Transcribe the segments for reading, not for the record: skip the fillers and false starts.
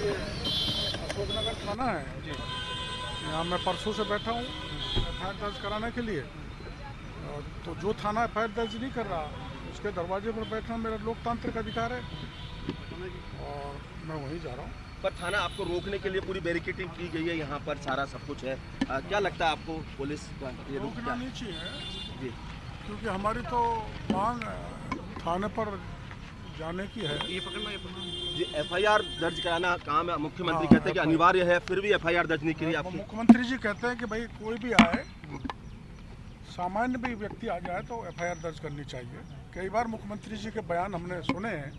अशोकनगर थाना है जी। यहाँ मैं परसों से बैठा हूँ एफआईआर दर्ज कराने के लिए। तो जो थाना एफआईआर दर्ज नहीं कर रहा उसके दरवाजे पर बैठना मेरा लोकतांत्रिक अधिकार है और मैं वहीं जा रहा हूँ। पर थाना आपको रोकने के लिए पूरी बैरिकेडिंग की गई है, यहाँ पर सारा सब कुछ है। क्या लगता है आपको पुलिस का ये रोकना नहीं चाहिए जी, क्योंकि हमारी तो मांग थाने पर जाने की है। ये पकड़ना जी। एफआईआर दर्ज कराना काम है, मुख्यमंत्री कहते हैं कि अनिवार्य है, फिर भी एफआईआर दर्ज नहीं करी आपकी। मुख्यमंत्री जी कहते हैं कि भाई कोई भी आए, सामान्य भी व्यक्ति आ जाए तो एफआईआर दर्ज करनी चाहिए। कई बार मुख्यमंत्री जी के बयान हमने सुने हैं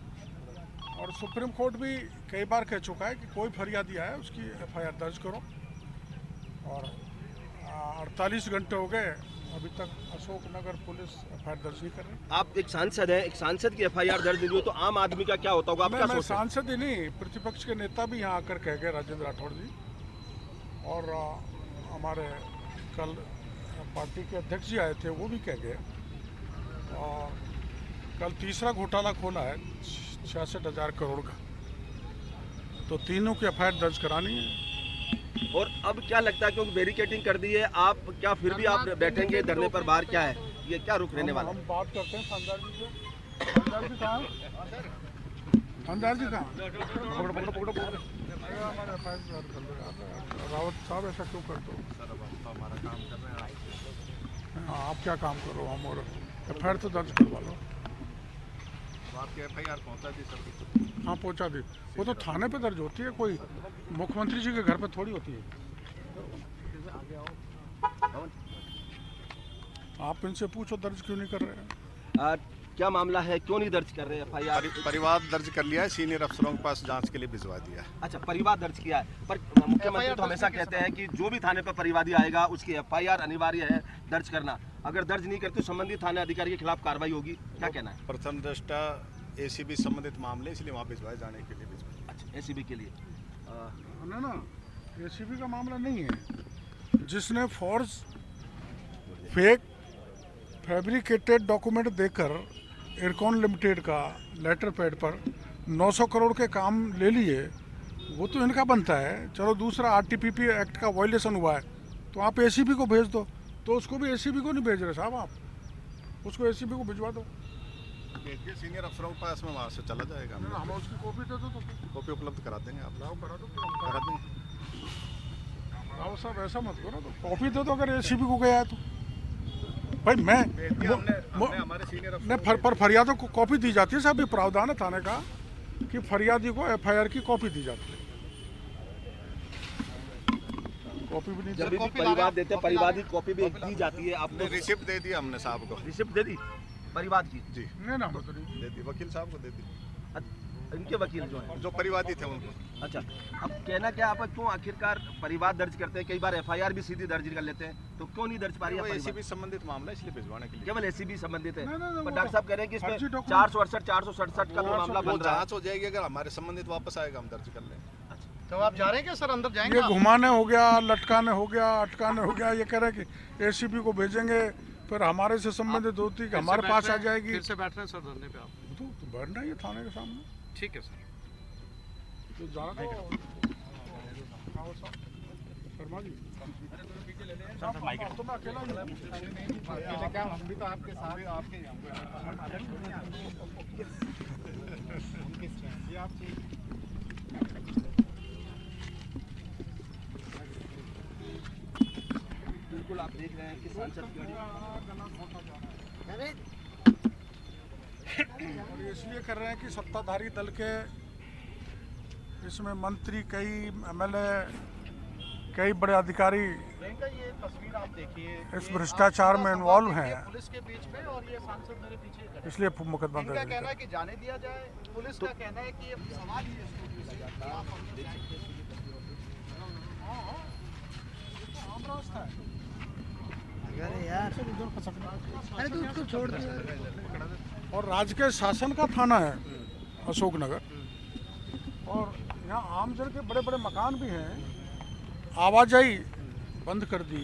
और सुप्रीम कोर्ट भी कई बार कह चुका है कि कोई फरियादी आए उसकी एफआईआर दर्ज करो। और 48 घंटे हो गए अभी तक अशोकनगर पुलिस एफआईआर दर्ज नहीं कर रही। आप एक सांसद हैं, एक सांसद की एफआईआर दर्ज नहीं हुई तो आम आदमी का क्या होता होगा? आप क्या सोचते हैं? सांसद ही नहीं, प्रतिपक्ष के नेता भी यहाँ आकर कह गए, राजेंद्र राठौड़ जी, और हमारे कल पार्टी के अध्यक्ष जी आए थे वो भी कह गए। और कल तीसरा घोटाला खोला है 66,000 करोड़ का, तो तीनों की एफआईआर दर्ज करानी है। और अब क्या लगता है क्योंकि बैरिकेडिंग कर दी है, आप क्या फिर भी आप बैठेंगे धरने पर? बाहर क्या है, ये क्या रुक रहने वाला? हम बात करते हैं थानेदार जी से। थानेदार जी कहाँ? थानेदार जी कहाँ? हमारे एफआईआर दर्ज कर लो यार। रावत साहब ऐसा क्यों करते हो? सर अब हम तो हमारा काम कर रहे हैं। हाँ, आप क्या काम करो, हम और एफआईआर तो दर्ज करवा लो। आपकी एफआईआर पहुंचा दी सर? हाँ पहुंचा दी। वो तो थाने पे दर्ज होती है, कोई मुख्यमंत्री जी के घर पे थोड़ी होती है। आप इनसे पूछो दर्ज क्यों नहीं कर रहे हैं। क्या मामला है, क्यों नहीं दर्ज कर रहे एफआईआर? परिवार दर्ज कर लिया है, सीनियर अफसरों के पास जांच के लिए भिजवा दिया है। अच्छा, परिवार दर्ज किया है, पर मुख्यमंत्री तो हमेशा कहते हैं कि जो भी थाने पर परिवादी आएगा उसकी एफआईआर अनिवार्य है दर्ज करना। अगर दर्ज नहीं करते तो संबंधित थाना अधिकारी के खिलाफ कार्रवाई होगी, क्या कहना है? प्रथम दृष्टा एसीबी संबंधित मामले इसलिए वहाँ भिजवाए जाने के लिए भिजवाए। अच्छा, एसीबी के लिए ना एसीबी का मामला नहीं है। जिसने फॉर्ज फेक फैब्रिकेटेड डॉक्यूमेंट देकर एयरकॉन लिमिटेड का लेटर पैड पर 900 करोड़ के काम ले लिए, वो तो इनका बनता है। चलो दूसरा आरटीपीपी एक्ट का वायलेशन हुआ है तो आप एसीबी को भेज दो, तो उसको भी एसीबी को नहीं भेज रहे साहब, आप उसको एसीबी को भिजवा दो। देखिए सीनियर अफसरों के पास में वहाँ से चला जाएगा। हम उसकी कॉपी दे दो तो कॉपी उपलब्ध करा देंगे आप। लाओ करा दो, करा देंगे। राव साहब ऐसा मत करो, तो कॉपी दे दो अगर एसीबी को गया है तो। भाई मैं हमारे सीनियर पर फरियादों को कॉपी दी जाती है साहब, ये प्रावधान है थाने का कि फरियादी को एफआईआर की कॉपी दी जाती है। कॉपी भी नहीं, जब भी परिवार देते हैं परिवादी कॉपी भी दी जाती है। आपने रिसिप्ट दे दी हमने साहब को। रिसिप्ट दे दी परिवार की? जी नहीं ना, तो नहीं दे दी, वकील साहब को दे दी, इनके वकील जो है जो परिवादी थे उनको। अच्छा, अब कहना क्या आप क्यों आखिरकार परिवार दर्ज करते हैं? कई बार एफआईआर भी सीधी दर्ज कर लेते हैं, तो क्यों नहीं दर्ज पा रही है? एसीबी संबंधित मामला इसलिए भिजवाने के लिए। केवल एसीबी संबंधित है, नहीं, पर डॉक्टर साहब कह रहे हैं कि इसमें 468 467 का जो मामला बन रहा है जांच हो जाएगी, अगर हमारे संबंधित वापस आएगा हम दर्ज कर लेंगे। तो आप जा रहे हैं क्या सर, अंदर जाएंगे? ये घुमाने हो गया, लटकाने हो गया, अटकाने हो गया, ये कह रहे हैं कि एसीबी को भेजेंगे, फिर हमारे से संबंधित होती कि हमारे पास आ जाएगी। फिर से बैठ रहे हैं सर धरने पे आप? तो बैठना ही है थाने के सामने। ठीक है सर। तो जाना तो शर्मा जी तो मैं अकेला ही हूँ। क्या हम भी तो आपके साथ आपके बिल्कुल आप देख रहे हैं कि सांसद और इसलिए कर रहे हैं कि सत्ताधारी दल के इसमें मंत्री, कई एमएलए, कई बड़े अधिकारी ये तस्वीर आप देखिए, इस भ्रष्टाचार में इन्वॉल्व हैं, पुलिस के बीच में और ये सांसद मेरे पीछे खड़े हैं। इसलिए मुकदमा इनका दर्ज कहना है। है कि जाने दिया जाए, पुलिस का कहना है कि ये सवाल ही है स्टूडियो से कि आप अंदर जाएंगे। आम रास्ता है। अरे यार, अरे तू उसको छोड़ दे। और राज्य के शासन का थाना है अशोकनगर, और यहाँ आम जन के बड़े बड़े मकान भी हैं। आवाजाही बंद कर दी,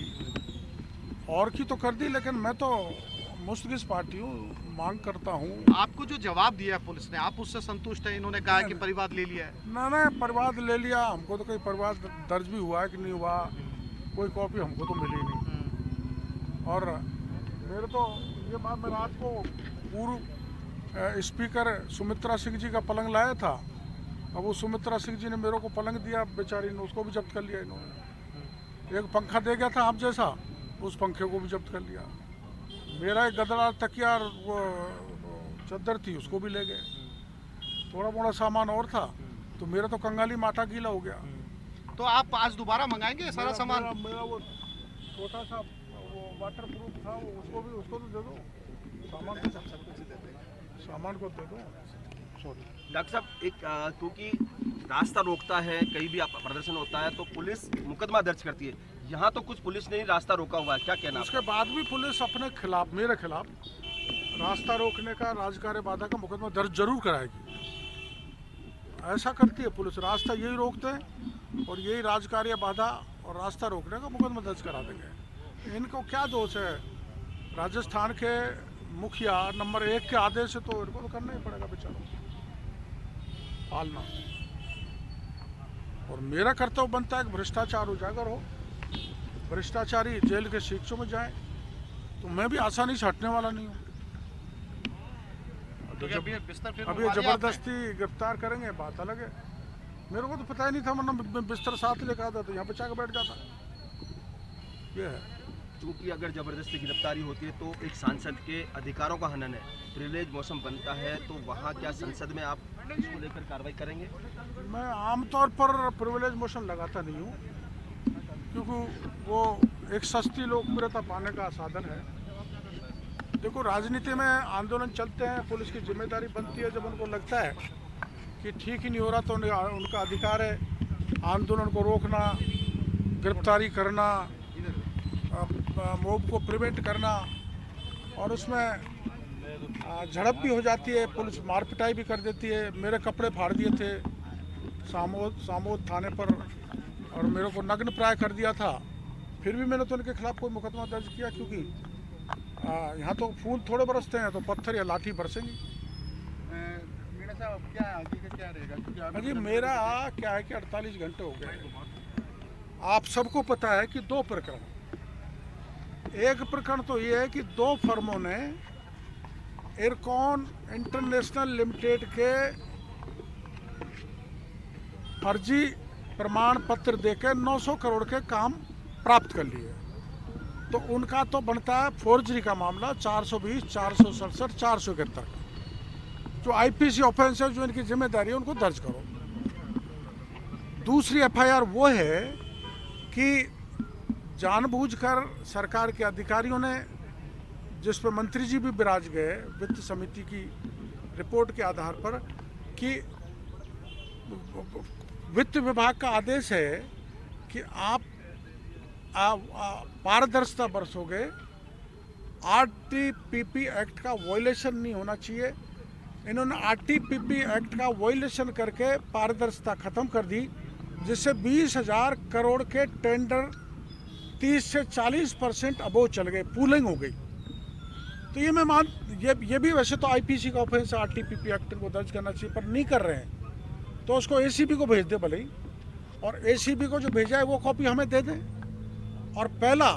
और की तो कर दी, लेकिन मैं तो मुस्तकिस पार्टी हूँ, मांग करता हूँ। आपको जो जवाब दिया है पुलिस ने, आप उससे संतुष्ट हैं? इन्होंने कहा है कि परिवाद ले लिया है। ना परिवाद ले लिया, हमको तो कोई परिवाद दर्ज भी हुआ है कि नहीं हुआ, कोई कॉपी हमको तो मिली नहीं। और मेरे तो ये बात, मैं रात को पूर्व स्पीकर सुमित्रा सिंह जी का पलंग लाया था। अब वो सुमित्रा सिंह जी ने मेरे को पलंग दिया, बेचारी ने, उसको भी जब्त कर लिया इन्होंने। एक पंखा दे गया था आप जैसा, उस पंखे को भी जब्त कर लिया। मेरा एक गदरा तकिया और वो चद्दर थी, उसको भी ले गए। थोड़ा मोड़ा सामान और था, तो मेरा तो कंगाली माटा गीला हो गया। तो आप आज दोबारा मंगाएंगे सारा सामान? मेरा वो छोटा सा वो वाटर प्रूफ था, उसको तो दे दो, सामान को दे दो। सॉरी डॉक्टर साहब, एक क्योंकि रास्ता रोकता है, कहीं भी प्रदर्शन होता है तो पुलिस मुकदमा दर्ज करती है। यहाँ तो कुछ पुलिस ने ही रास्ता रोका हुआ है, क्या कहना है? उसके बाद भी पुलिस अपने खिलाफ, मेरे खिलाफ रास्ता रोकने का, राजकार्य बाधा का मुकदमा दर्ज जरूर कराएगी। ऐसा करती है पुलिस, रास्ता यही रोकते हैं और यही राजकार्य बाधा और रास्ता रोकने का मुकदमा दर्ज करा देंगे। इनको क्या दोष है? राजस्थान के मुखिया नंबर 1 के आदेश से तो इनको तो करना ही पड़ेगा बेचारों पालना। और मेरा कर्तव्य बनता है कि भ्रष्टाचार उजागर हो, भ्रष्टाचारी जेल के शिक्षों में जाए, तो मैं भी आसानी से हटने वाला नहीं हूँ। अभी जबरदस्ती गिरफ्तार करेंगे, बात अलग है। मेरे को तो पता ही नहीं था, वरना बिस्तर साथ लेकर आता तो यहाँ बचा के बैठ जाता। ये है, क्योंकि अगर जबरदस्ती गिरफ्तारी होती है तो एक सांसद के अधिकारों का हनन है, प्रिविलेज मौसम बनता है, तो वहाँ क्या संसद में आप इसको लेकर कार्रवाई करेंगे? मैं आमतौर पर प्रिविलेज मोशन लगाता नहीं हूँ, क्योंकि वो एक सस्ती लोकप्रियता पाने का साधन है। देखो, राजनीति में आंदोलन चलते हैं, पुलिस की जिम्मेदारी बनती है जब उनको लगता है कि ठीक ही नहीं हो रहा तो उनका अधिकार है आंदोलन को रोकना, गिरफ्तारी करना, मोब को प्रिवेंट करना। और उसमें झड़प भी हो जाती है, पुलिस मार पिटाई भी कर देती है। मेरे कपड़े फाड़ दिए थे सामोद थाने पर और मेरे को नग्न प्राय कर दिया था। फिर भी मैंने तो उनके खिलाफ कोई मुकदमा दर्ज किया, क्योंकि यहाँ तो फूल थोड़े बरसते हैं, तो पत्थर या लाठी बरसेंगी। मीणा साहब, क्या आगे का क्या रहेगा? अजी मेरा क्या है कि 48 घंटे हो गए। आप सबको पता है कि 2 प्रकरण, एक प्रकरण तो ये है कि 2 फर्मों ने इरकॉन इंटरनेशनल लिमिटेड के फर्जी प्रमाण पत्र देकर 900 करोड़ के काम प्राप्त कर लिए। तो उनका तो बनता है फोर्जरी का मामला 420, 467, 471 जो आईपीसी ऑफेंस है, जो इनकी जिम्मेदारी है, उनको दर्ज करो। दूसरी एफआईआर वो है कि जानबूझकर सरकार के अधिकारियों ने, जिस पर मंत्री जी भी बिराज गए वित्त समिति की रिपोर्ट के आधार पर, कि वित्त विभाग का आदेश है कि आप पारदर्शिता बरसोगे, आरटीपीपी एक्ट का वॉयलेशन नहीं होना चाहिए। इन्होंने आरटीपीपी एक्ट का वॉयलेशन करके पारदर्शिता खत्म कर दी, जिससे 20,000 करोड़ के टेंडर 30 से 40% अबोव चल गए, पूलिंग हो गई। तो ये मैं ये भी वैसे तो आईपीसी का ऑफेंस है, आरटीपीपी एक्ट को दर्ज करना चाहिए, पर नहीं कर रहे हैं। तो उसको एसीबी को भेज दे भले ही, और एसीबी को जो भेजा है वो कॉपी हमें दे दें। और पहला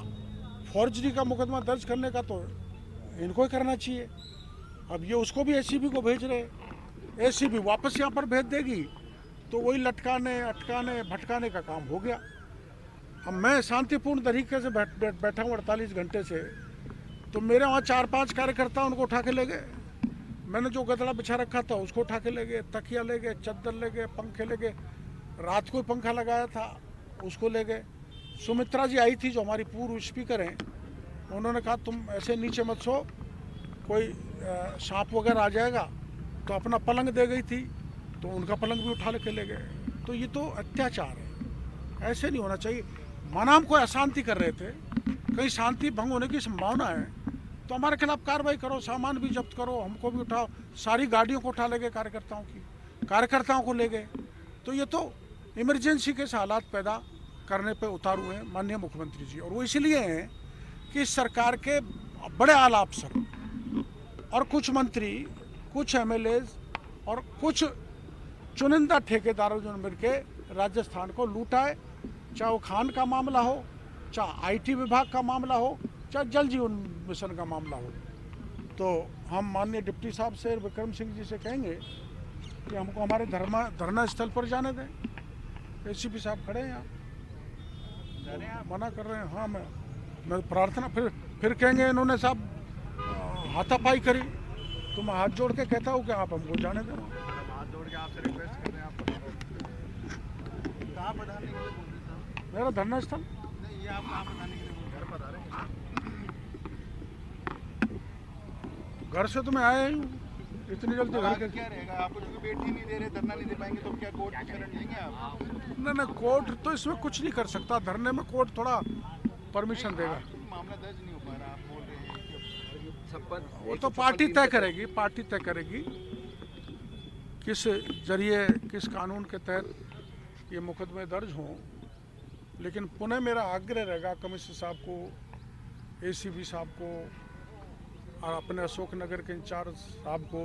फॉर्जरी का मुकदमा दर्ज करने का तो इनको ही करना चाहिए। अब ये उसको भी एसीबी को भेज रहे, एसीबी वापस यहाँ पर भेज देगी, तो वही लटकाने, अटकाने, भटकाने का काम हो गया। अब मैं शांतिपूर्ण तरीके से बैठा हूँ 48 घंटे से, तो मेरे वहाँ 4-5 कार्यकर्ता उनको उठा के ले गए। मैंने जो गदड़ा बिछा रखा था उसको उठा के ले गए, तकिया ले गए, चद्दर ले गए, पंखे ले गए, रात को पंखा लगाया था उसको ले गए। सुमित्रा जी आई थी जो हमारी पूर्व स्पीकर हैं, उन्होंने कहा तुम ऐसे नीचे मत सो, कोई सांप वगैरह आ जाएगा, तो अपना पलंग दे गई थी, तो उनका पलंग भी उठा के ले गए। तो ये तो अत्याचार है, ऐसे नहीं होना चाहिए। माना हम कोई अशांति कर रहे थे, कहीं शांति भंग होने की संभावना है, तो हमारे खिलाफ कार्रवाई करो, सामान भी जब्त करो, हमको भी उठाओ। सारी गाड़ियों को उठा ले गए, कार्यकर्ताओं को ले गए। तो ये तो इमरजेंसी के हालात पैदा करने पे उतारू हैं माननीय मुख्यमंत्री जी। और वो इसलिए हैं कि सरकार के बड़े आला अफसर और कुछ मंत्री, कुछ एमएलए और कुछ चुनिंदा ठेकेदारों जो मिलके राजस्थान को लूटा है, चाहे वो खान का मामला हो, चाहे आईटी विभाग का मामला हो, चाहे जल जीवन मिशन का मामला हो। तो हम माननीय डिप्टी साहब से, विक्रम सिंह जी से कहेंगे कि हमको हमारे धरना स्थल पर जाने दें। एसीपी साहब खड़े हैं यहाँ, मना कर रहे हैं। हाँ, मैं प्रार्थना फिर कहेंगे इन्होंने साहब हाथापाई करी, तो मैं हाथ जोड़ के कहता हूँ कि आप हमको जाने दें। हाथ जोड़ के आपसे रिक्वेस्ट कर रहे हैं, आप कहाँ पधारने के लिए बोल रहे थे? मेरा धरना स्थल नहीं, ये आप कहाँ पधारने के लिए बोल रहे घर पधारे हैं। घर से तो मैं आया ही हूँ, इतनी जल्दी घर के। क्या रहेगा? आपको जो बैठ ही नहीं दे रहे, धरना नहीं दे पाएंगे, तो क्या कोर्ट की शरण लेंगे आप? नहीं, कोर्ट तो इसमें कुछ नहीं कर सकता। धरने में कोर्ट थोड़ा परमिशन देगा। मामला दर्ज नहीं हो पा रहा, आप बोल रहे हैं कि वो तो पार्टी तय करेगी, पार्टी तय करेगी किस जरिए, किस कानून के तहत ये मुकदमे दर्ज हों। लेकिन पुनः मेरा आग्रह रहेगा कमिश्नर साहब को, एसीपी साहब को और अपने अशोक नगर के इंचार्ज साहब को,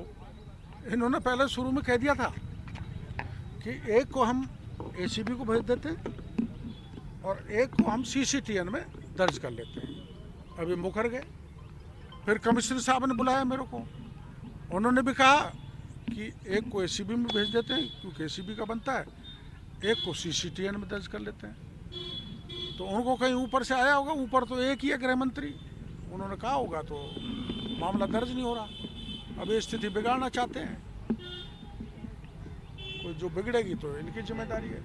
इन्होंने पहले शुरू में कह दिया था कि एक को हम एसीबी को भेज देते हैं और एक को हम सीसीटीएन में दर्ज कर लेते हैं। अभी मुकर गए। फिर कमिश्नर साहब ने बुलाया मेरे को, उन्होंने भी कहा कि एक को एसीबी में भेज देते हैं क्योंकि एसीबी का बनता है, एक को सीसीटीएन में दर्ज कर लेते हैं। तो उनको कहीं ऊपर से आया होगा, ऊपर तो एक ही है गृह मंत्री, उन्होंने कहा होगा तो मामला दर्ज नहीं हो रहा। अब ये स्थिति बिगाड़ना चाहते हैं, कोई जो बिगड़ेगी तो इनकी जिम्मेदारी है।